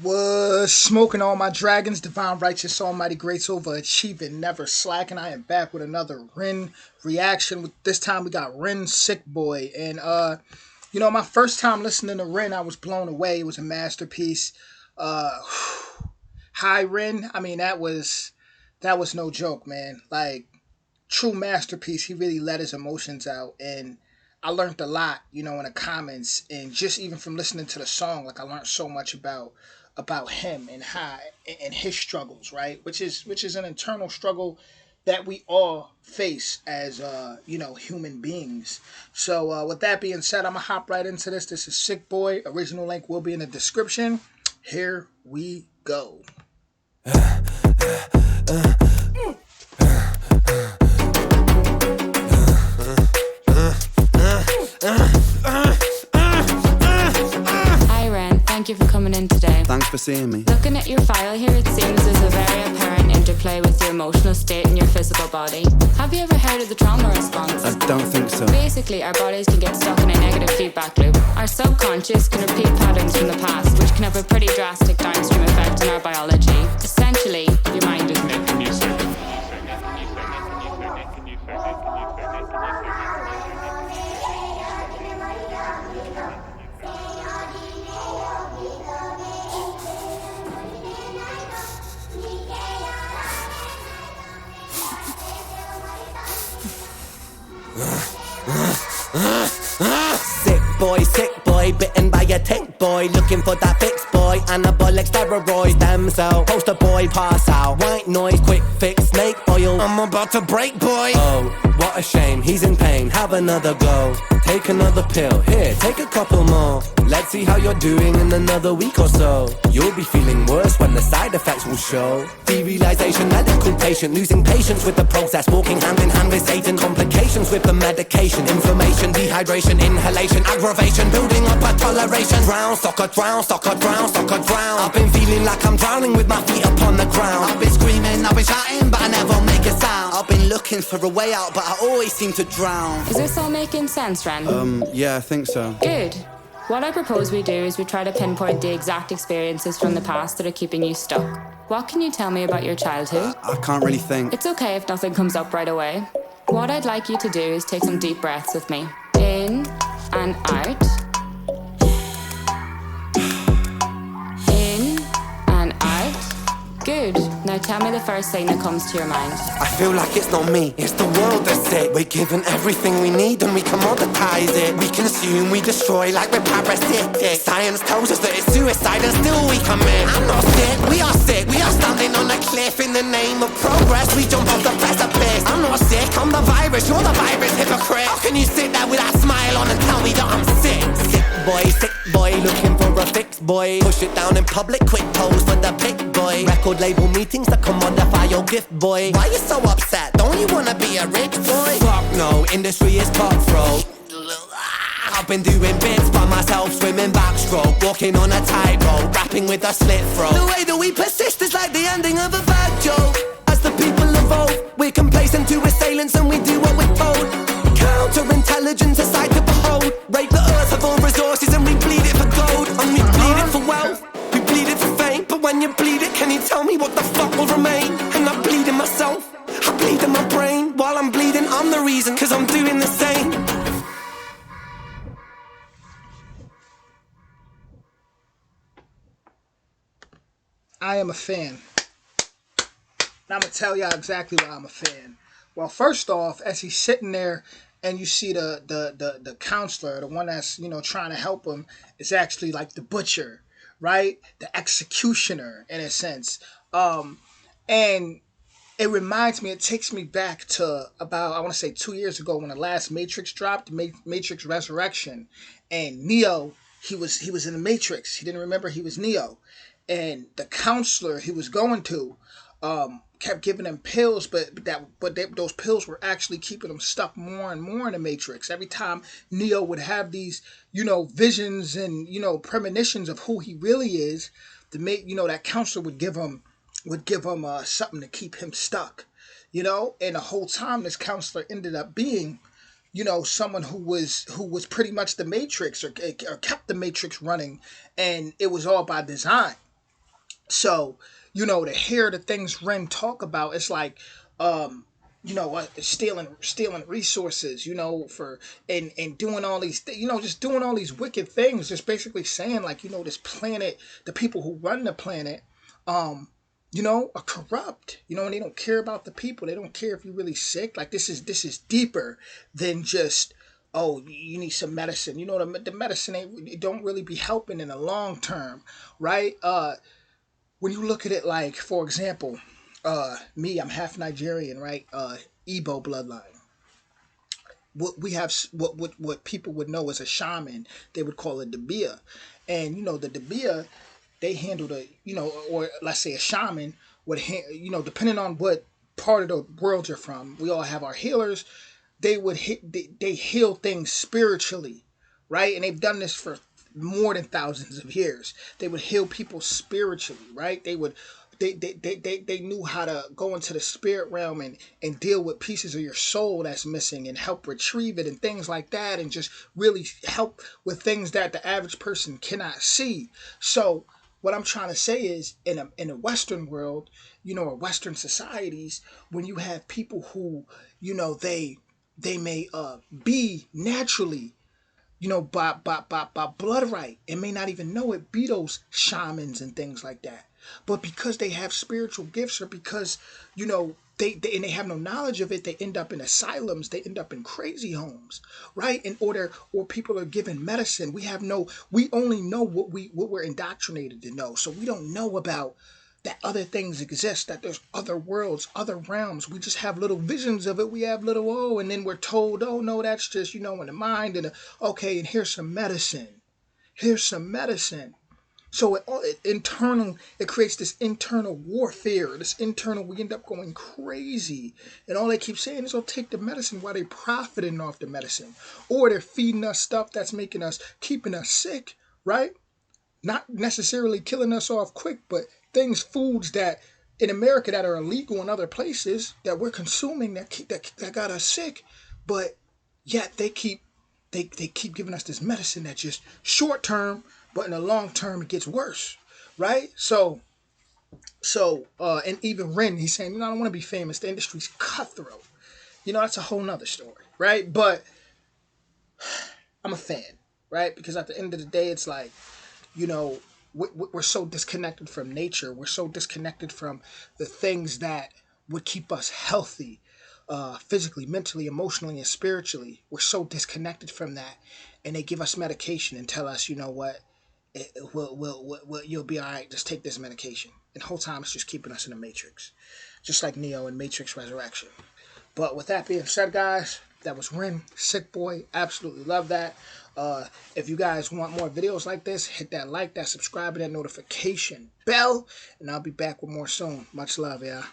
Was smoking all my dragons, divine, righteous, almighty, great, overachieving, never slacking. I am back with another Ren reaction. With this time we got Ren Sick Boy, and my first time listening to Ren, I was blown away. It was a masterpiece. Uh, Hi Ren, I mean that was no joke, man. Like true masterpiece. He really let his emotions out, and I learned a lot, in the comments, and just even from listening to the song, like I learned so much about him and how and his struggles, right? Which is an internal struggle that we all face as human beings. So with that being said, I'm gonna hop right into this. This is Sick Boy. Original link will be in the description. Here we go. Hi Ren, thank you for coming in today. Thanks for seeing me. Looking at your file here, it seems there's a very apparent interplay with your emotional state and your physical body. Have you ever heard of the trauma response? I don't think so. Basically, our bodies can get stuck in a negative feedback loop. Our subconscious can repeat patterns from the past, which can have a pretty drastic downstream effect on our biology. Essentially, your mind is making you sick. Sick boy, bitten by a tick boy, looking for that fix boy, anabolic steroids, damn cell, poster boy, pass out, white noise, quick fix, snake oil, I'm about to break boy. Oh, what a shame, he's in pain, have another go, take another pill, here, take a couple more, let's see how you're doing in another week or so, you'll be feeling worse when the side effects will show, derealization, medical patient, losing patience with the process, walking hand in hand with Satan, complications with the medication, inflammation, dehydration, inhalation, aggravation, building up a toleration, drown, soccer, drown, soccer, drown, soccer, drown, I've been feeling like I'm drowning with my feet upon the ground, I've been screaming, I've been shouting, but I never make a sound, I've been looking for a way out, but I always seem to drown. Is this all making sense, Ren? Yeah, I think so. Good. What I propose we do is we try to pinpoint the exact experiences from the past that are keeping you stuck. What can you tell me about your childhood? I can't really think. It's okay if nothing comes up right away. What I'd like you to do is take some deep breaths with me. In and out. In and out. Good. Now tell me the first thing that comes to your mind. I feel like it's not me, it's the world that's it. We're given everything we need and we commoditize it. We consume, we destroy like we're parasitic. Science tells us that it's suicide and still we commit. I'm not sick, we are standing on a cliff in the name of progress. We jump off the precipice. I'm not sick, I'm the virus, you're the virus, hypocrite. How can you sit there with that smile on and tell me that I'm sick? Sick boy, looking for a fix boy. Push it down in public, quick pose for the pick boy. Record label meetings that commodify your gift boy. Why you so upset? Don't you wanna be a rich boy? Fuck no, industry is cutthroat. I've been doing bits by myself, swimming backstroke, walking on a tightrope, rapping with a slit throat. The way that we persist is like the ending of a bad joke. As the people evolve, we're complacent to assailants and we do what we're told. Counterintelligence, a sight to behold. Rape the earth of all resources and we bleed it for gold. And we bleed it for wealth, we bleed it for fame. But when you bleed it, can you tell me what the fuck will remain? And I'm bleeding myself, I bleed in my brain. While I'm bleeding, I'm the reason, cause I'm doing the same. I am a fan. And I'm gonna tell y'all exactly why I'm a fan. Well, first off, as he's sitting there and you see the counselor, the one that's trying to help him, is actually like the butcher, right? The executioner in a sense. And it reminds me, it takes me back to about, I want to say 2 years ago when the last Matrix dropped, Matrix Resurrection, and Neo, he was in the Matrix. He didn't remember he was Neo, and the counselor he was going to kept giving him pills, those pills were actually keeping him stuck more and more in the Matrix. Every time Neo would have these, visions and premonitions of who he really is, that counselor would give him something to keep him stuck, and the whole time this counselor ended up being someone who was pretty much the Matrix or kept the Matrix running, and it was all by design. So, to hear the things Ren talk about, it's like, stealing resources, for and doing all these, just doing all these wicked things. Just basically saying, like, this planet, the people who run the planet, are corrupt, and they don't care about the people. They don't care if you're really sick. Like, this is deeper than just, oh, you need some medicine. The medicine it don't really be helping in the long term, right? When you look at it, like, for example, me, I'm half Nigerian, right? Igbo bloodline. What we have, what people would know as a shaman, they would call a debia, and the debia, they handle the, or let's say a shaman would, depending on what part of the world you're from, we all have our healers. They heal things spiritually, right? And they've done this for more than thousands of years. They would heal people spiritually, right? They knew how to go into the spirit realm and deal with pieces of your soul that's missing and help retrieve it and things like that, and just really help with things that the average person cannot see. So what I'm trying to say is, in a Western world, or Western societies, when you have people who, they may be naturally, by blood right, and may not even know it, be those shamans and things like that. But because they have spiritual gifts, or because, and they have no knowledge of it, they end up in asylums, they end up in crazy homes, right? Or people are given medicine. We only know what we're indoctrinated to know. So we don't know about that other things exist, that there's other worlds, other realms. We just have little visions of it. We have little, and then we're told, oh no, that's just, in the mind, and okay, and here's some medicine. Here's some medicine. So it creates this internal warfare, we end up going crazy. And all they keep saying is, oh, take the medicine, while they're profiting off the medicine. Or they're feeding us stuff that's keeping us sick, right? Not necessarily killing us off quick, but foods that in America that are illegal in other places that we're consuming, that got us sick, but yet they keep giving us this medicine that's just short term, but in the long term it gets worse, right? And even Ren, he's saying, I don't want to be famous. The industry's cutthroat. That's a whole nother story, right? But I'm a fan, right? Because at the end of the day, it's like, we're so disconnected from nature. We're so disconnected from the things that would keep us healthy, physically, mentally, emotionally, and spiritually. We're so disconnected from that, and they give us medication and tell us, what, you'll be all right. Just take this medication, and the whole time it's just keeping us in the Matrix, just like Neo in Matrix Resurrection. But with that being said, guys, that was Ren, Sick Boy. Absolutely love that. If you guys want more videos like this, hit that like, that subscribe, and that notification bell. And I'll be back with more soon. Much love, y'all.